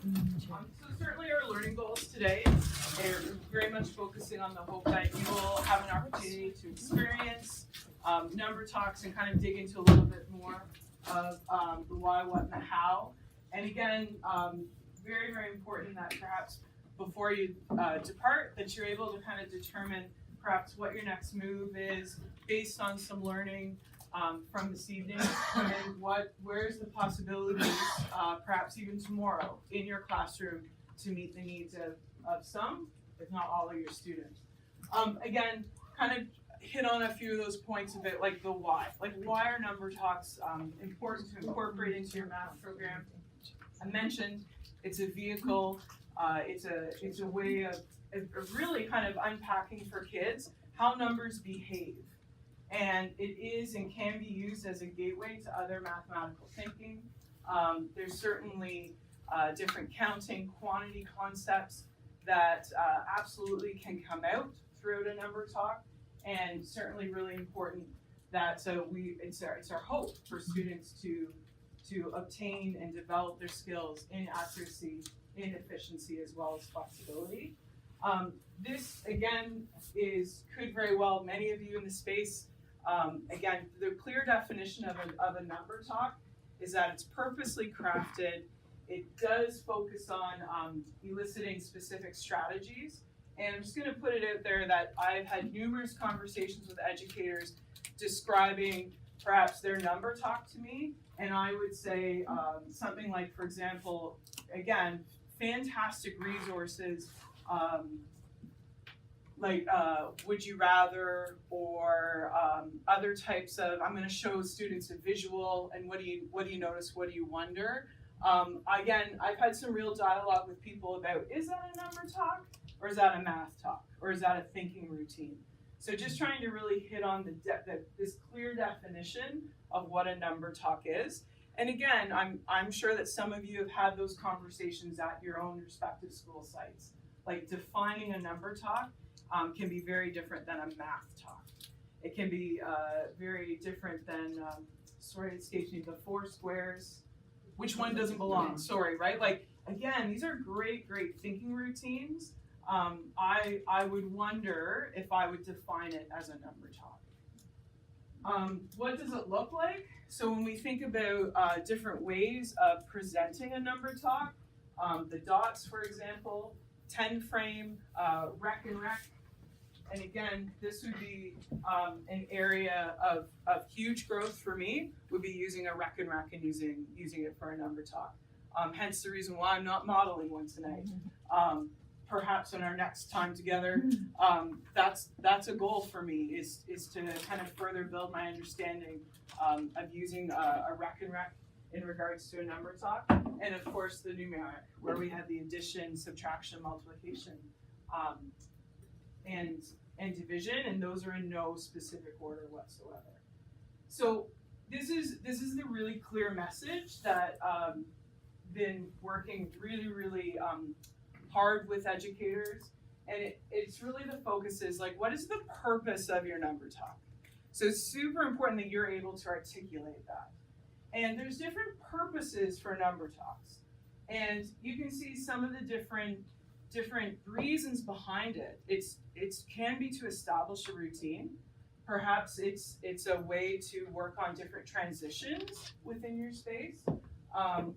So certainly our learning goals today are very much focusing on the hope that you will have an opportunity to experience number talks and kind of dig into a little bit more of the why, what, and the how. And again, very, very important that perhaps before you depart, that you're able to kind of determine perhaps what your next move is based on some learning from this evening, and where's the possibilities, perhaps even tomorrow, in your classroom to meet the needs of some, if not all of your students. Again, kind of hit on a few of those points a bit, like the why. Like, why are number talks important to incorporate into your math program? I mentioned it's a vehicle, it's a way of really kind of unpacking for kids how numbers behave. And it is and can be used as a gateway to other mathematical thinking. There's certainly different counting, quantity concepts that absolutely can come out throughout a number talk, and certainly really important that it's our hope for students to obtain and develop their skills in accuracy, in efficiency, as well as flexibility. This again could very well, many of you in the space. Again, the clear definition of a number talk is that it's purposely crafted. It does focus on eliciting specific strategies. And I'm just going to put it out there that I've had numerous conversations with educators describing perhaps their number talk to me. And I would say something like, for example, again, fantastic resources like would you rather, or other types of, I'm going to show students a visual, and what do you notice, what do you wonder? Again, I've had some real dialogue with people about, is that a number talk, or is that a math talk, or is that a thinking routine? So just trying to really hit on this clear definition of what a number talk is. And again, I'm sure that some of you have had those conversations at your own respective school sites. Like, defining a number talk can be very different than a math talk. It can be very different than, sorry, it escapes me, the four squares. Which one doesn't belong? Sorry, right? Like, again, these are great thinking routines. I would wonder if I would define it as a number talk. What does it look like? So when we think about different ways of presenting a number talk, the dots, for example, 10 frame, rec and rec. And again, this would be an area of huge growth for me, would be using a rec and rec and using it for a number talk. Hence the reason why I'm not modeling one tonight. Perhaps in our next time together, that's a goal for me, is to kind of further build my understanding of using a rec and rec in regards to a number talk. And of course the numeric, where we have the addition, subtraction, multiplication, and division, and those are in no specific order whatsoever. So this is the really clear message that been working really hard with educators, and it's really the focus is like, what is the purpose of your number talk? So it's super important that you're able to articulate that. And there's different purposes for number talks, and you can see some of the different reasons behind it. It can be to establish a routine. Perhaps it's a way to work on different transitions within your space.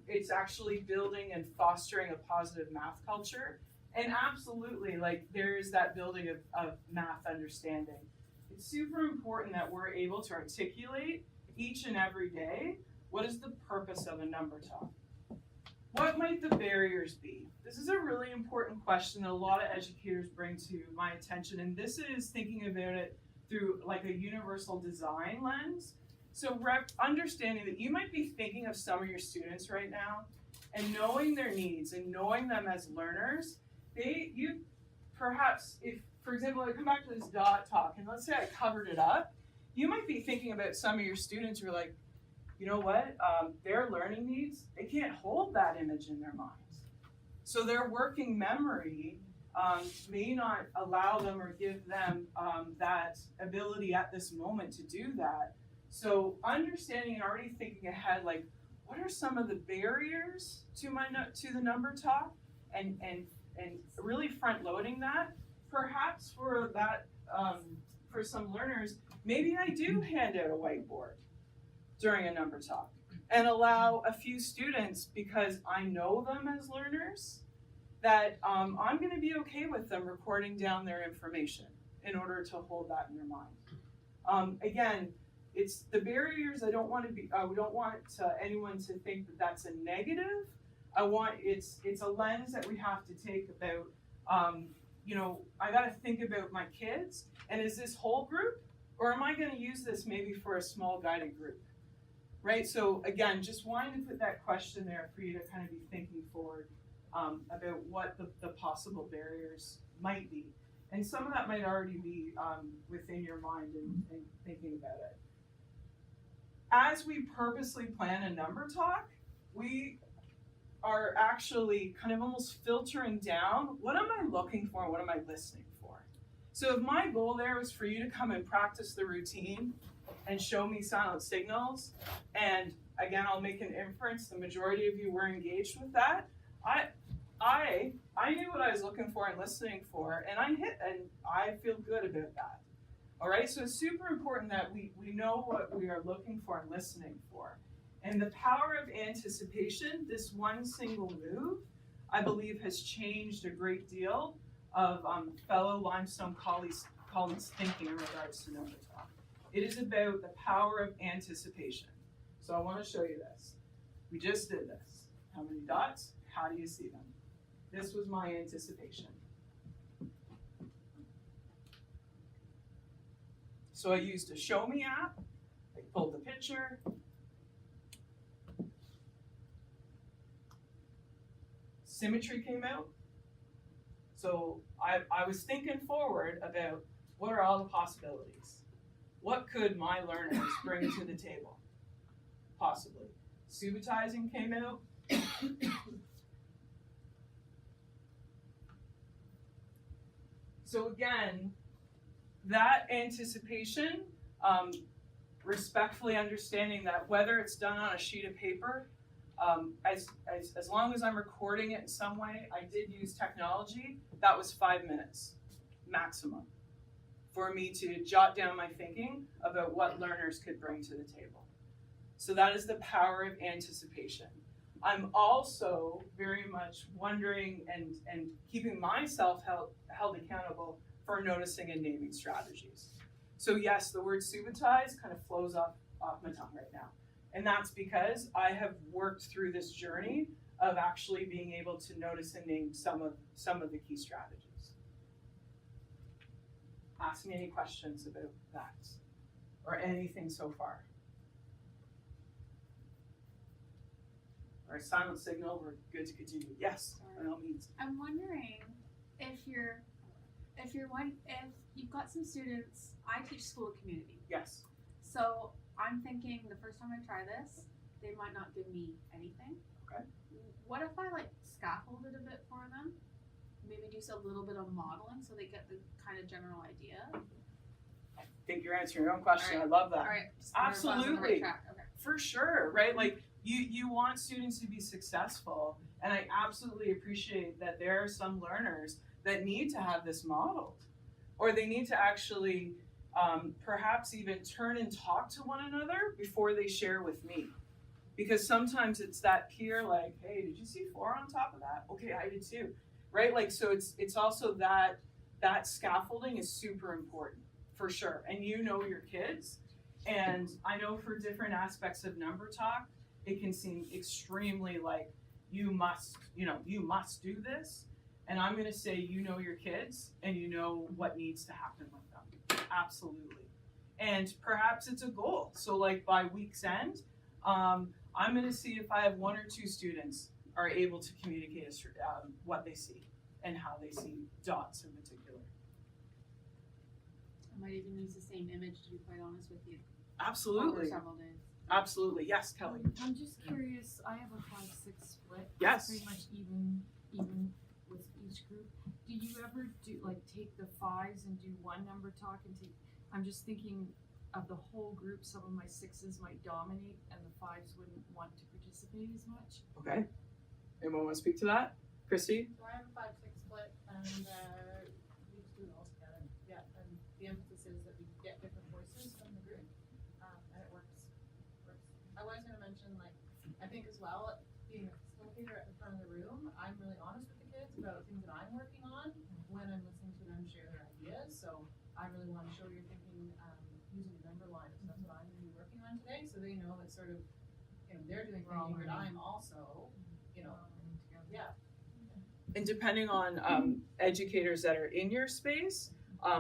It's actually building and fostering a positive math culture. And absolutely, like, there is that building of math understanding. It's super important that we're able to articulate each and every day, what is the purpose of a number talk? What might the barriers be? This is a really important question that a lot of educators bring to my attention, and this is thinking about it through like a universal design lens. So understanding that you might be thinking of some of your students right now, and knowing their needs and knowing them as learners, you perhaps, if, for example, I come back to this dot talk, and let's say I covered it up, you might be thinking about some of your students who are like, you know what, their learning needs, they can't hold that image in their minds. So their working memory may not allow them or give them that ability at this moment to do that. So understanding and already thinking ahead, like, what are some of the barriers to the number talk, and really front loading that. Perhaps for that, for some learners, maybe I do hand out a whiteboard during a number talk and allow a few students, because I know them as learners, that I'm going to be okay with them recording down their information in order to hold that in their mind. Again, it's the barriers. We don't want anyone to think that that's a negative. It's a lens that we have to take about, I got to think about my kids, and is this whole group, or am I going to use this maybe for a small guided group, right? So again, just wanting to put that question there for you to kind of be thinking forward about what the possible barriers might be. And some of that might already be within your mind and thinking about it. As we purposely plan a number talk, we are actually kind of almost filtering down, what am I looking for, what am I listening for? So if my goal there was for you to come and practice the routine and show me silent signals, and again, I'll make an inference, the majority of you were engaged with that, I knew what I was looking for and listening for, and I feel good about that. All right, so it's super important that we know what we are looking for and listening for. And the power of anticipation, this one single move, I believe has changed a great deal of fellow Limestone colleagues' thinking in regards to number talk. It is about the power of anticipation. So I want to show you this. We just did this. How many dots? How do you see them? This was my anticipation. So I used a Show Me app. I pulled the picture. Symmetry came out. So I was thinking forward about what are all the possibilities. What could my learners bring to the table? Possibly. Subitizing came out. So again, that anticipation, respectfully understanding that whether it's done on a sheet of paper, as long as I'm recording it in some way, I did use technology, that was 5 minutes maximum for me to jot down my thinking about what learners could bring to the table. So that is the power of anticipation. I'm also very much wondering and keeping myself held accountable for noticing and naming strategies. So yes, the word subitize kind of flows off my tongue right now. And that's because I have worked through this journey of actually being able to notice and name some of the key strategies. Ask me any questions about that or anything so far. Or a silent signal, we're good to continue. Yes, by all means. I'm wondering if you've got some students, I teach school of community. Yes. So I'm thinking the first time I try this, they might not give me anything. Okay. What if I scaffold it a bit for them? Maybe do a little bit of modeling so they get the kind of general idea. I think you're answering your own question. Right. I love that. All right. Absolutely. Okay. For sure, right? You want students to be successful, and I absolutely appreciate that there are some learners that need to have this modeled, or they need to actually perhaps even turn and talk to one another before they share with me. Because sometimes it's that peer, hey, did you see 4 on top of that? Okay, I did too, right? So it's also that scaffolding is super important, for sure. And you know your kids, and I know for different aspects of number talk, it can seem extremely you must do this. And I'm going to say, you know your kids and you know what needs to happen with them. Absolutely. And perhaps it's a goal. So by week's end, I'm going to see if I have 1 or 2 students are able to communicate what they see and how they see dots in particular. I might even use the same image, to be quite honest with you. Absolutely. Over several days. Absolutely. Yes, Kelly. I'm just curious, I have a 5-6 split. Yes. It's pretty much even with each group. Do you ever take the 5s and do one number talk and I'm just thinking of the whole group, some of my 6s might dominate and the 5s wouldn't want to participate as much. Okay. Anyone want to speak to that? Christy? So I have a 5-6 split, and we just do it all together. Yeah, and the emphasis is that we get different voices from the group, and it works. I was gonna mention, like, I think as well, being a facilitator at the front of the room, I'm really honest with the kids about things that I'm working on when I'm listening to them share their ideas. So I really want to show your thinking using the number line if that's what I'm gonna be working on today, so they know that sort of, you know, they're doing thinking, but I'm also, you know, yeah. And depending on educators that are in your space,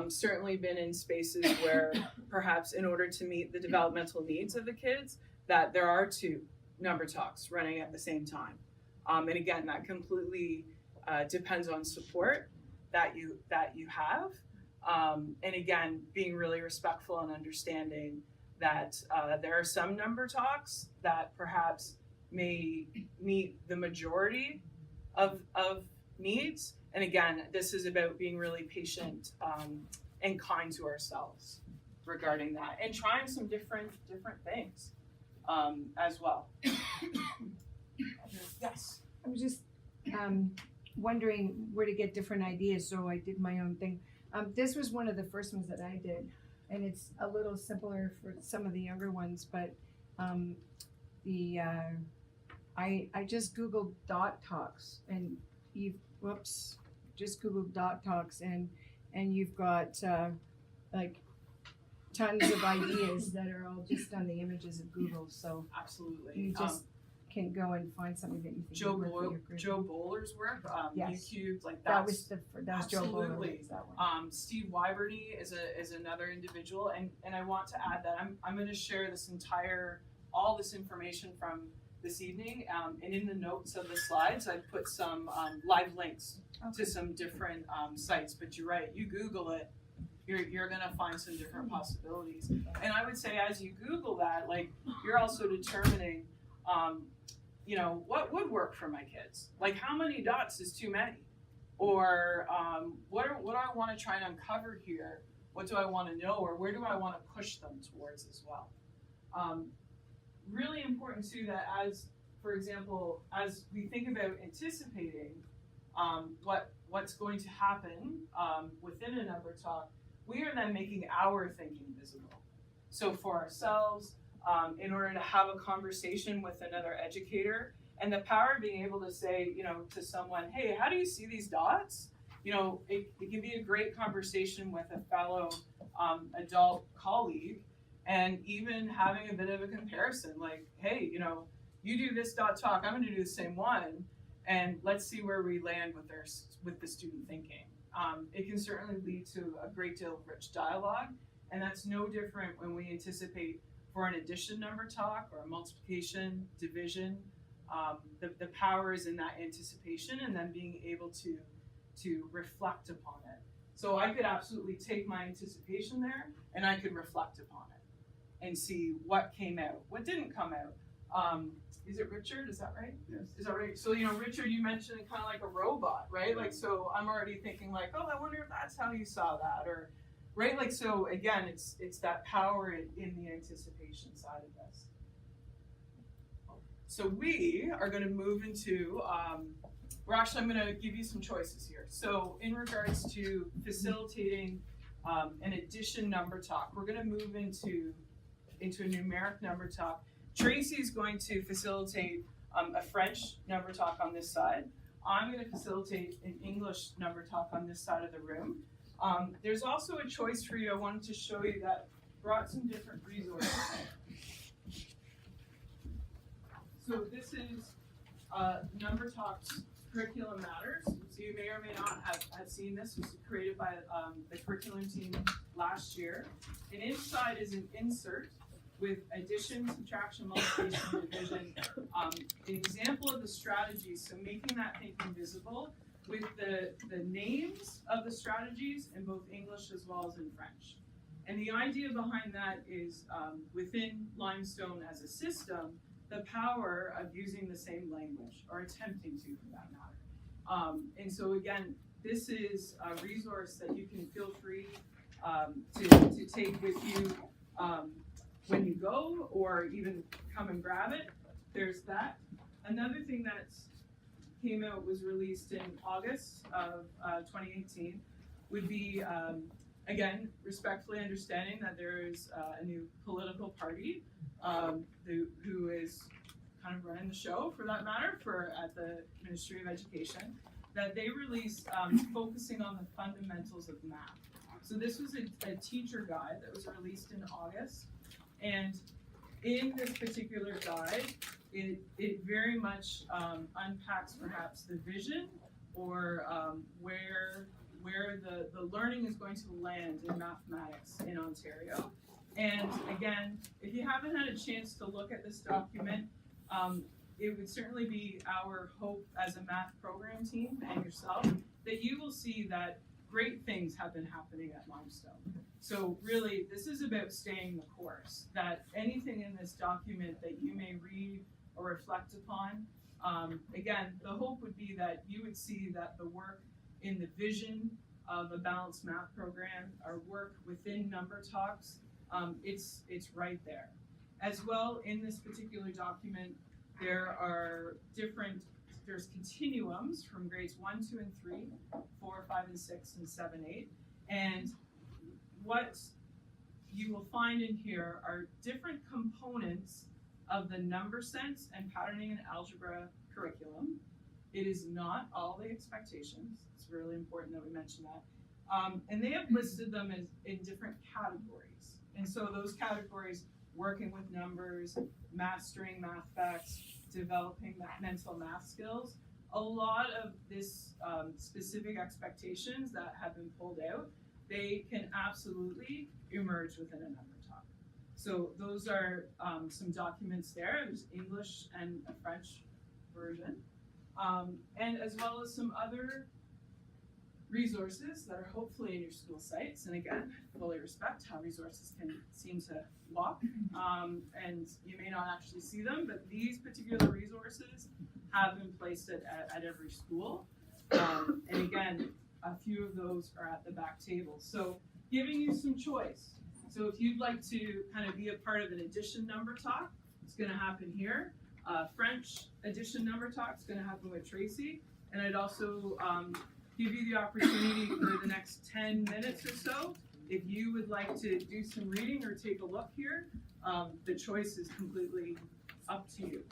certainly been in spaces where perhaps in order to meet the developmental needs of the kids, that there are 2 number talks running at the same time. And again, that completely depends on support that you have. And again, being really respectful and understanding that there are some number talks that perhaps may meet the majority of needs. And again, this is about being really patient and kind to ourselves regarding that, and trying some different things as well. Yes. I was just wondering where to get different ideas, so I did my own thing. This was one of the first ones that I did, and it's a little simpler for some of the younger ones, but I just Googled dot talks, and just Googled dot talks, and you've got like tons of ideas that are all just on the images of Google, so Absolutely. you just can go and find something that you think would work for your group. Joe Bowler's work, Yes. U-Cubed, like That that's was Joe Bowler, absolutely. was that one. Steve Wyberty is another individual, and I want to add that I'm going to share all this information from this evening, and in the notes of the slides, I put some live links to some different sites. But you're right, you Google it, you're going to find some different possibilities. And I would say as you Google that, like, you're also determining, you know, what would work for my kids? Like, how many dots is too many? Or what do I want to try and uncover here? What do I want to know, or where do I want to push them towards as well? Really important too that as, for example, as we think about anticipating what's going to happen within a number talk, we are then making our thinking visible. So for ourselves, in order to have a conversation with another educator, and the power of being able to say, you know, to someone, hey, how do you see these dots? You know, it can be a great conversation with a fellow adult colleague, and even having a bit of a comparison, like, hey, you know, you do this dot talk, I'm going to do the same one, and let's see where we land with the student thinking. It can certainly lead to a great deal of rich dialogue, and that's no different when we anticipate for an addition number talk or a multiplication, division. The power is in that anticipation and then being able to reflect upon it. So I could absolutely take my anticipation there and I could reflect upon it and see what came out, what didn't come out. Is it Richard? Is that right? Yes. Is that right? So, you know, Richard, you mentioned kind of like a robot, right? Like, so I'm already thinking like, oh, I wonder if that's how you saw that, or, right? Like, so again, it's that power in the anticipation side of this. So we are going to move into, I'm going to give you some choices here. So in regards to facilitating an addition number talk, we're going to move into a numeric number talk. Tracy's going to facilitate a French number talk on this side. I'm going to facilitate an English number talk on this side of the room. There's also a choice for you. I wanted to show you that brought some different resources. So this is Number Talks Curriculum Matters. So you may or may not have seen this. It was created by the curriculum team last year. And inside is an insert with addition, subtraction, multiplication, division, the example of the strategies, so making that thinking visible with the names of the strategies in both English as well as in French. And the idea behind that is within Limestone as a system, the power of using the same language, or attempting to for that matter. And so again, this is a resource that you can feel free to take with you when you go, or even come and grab it. There's that. Another thing that came out, was released in August of 2018, would be, again, respectfully understanding that there is a new political party who is kind of running the show, for that matter, at the Ministry of Education, that they released focusing on the fundamentals of math. So this was a teacher guide that was released in August, and in this particular guide, it very much unpacks perhaps the vision, or where the learning is going to land in mathematics in Ontario. And again, if you haven't had a chance to look at this document, it would certainly be our hope as a math program team and yourself that you will see that great things have been happening at Limestone. So really, this is about staying the course, that anything in this document that you may read or reflect upon, again, the hope would be that you would see that the work in the vision of a balanced math program, our work within Number Talks, it's right there. As well, in this particular document, there's continuums from grades 1, 2, and 3, 4, 5, and 6, and 7, 8. And what you will find in here are different components of the number sense and patterning and algebra curriculum. It is not all the expectations. It's really important that we mention that. And they have listed them as in different categories. And so those categories: working with numbers, mastering math facts, developing mental math skills. A lot of this specific expectations that have been pulled out, they can absolutely emerge within a number talk. So those are some documents there. There's English and a French version, and as well as some other resources that are hopefully in your school sites. And again, fully respect how resources can seem to walk, and you may not actually see them, but these particular resources have been placed at every school. And again, a few of those are at the back table. So giving you some choice. So if you'd like to kind of be a part of an addition number talk, it's gonna happen here. French addition number talk is gonna happen with Tracy. And I'd also give you the opportunity for the next 10 minutes or so. If you would like to do some reading or take a look here, the choice is completely up to you.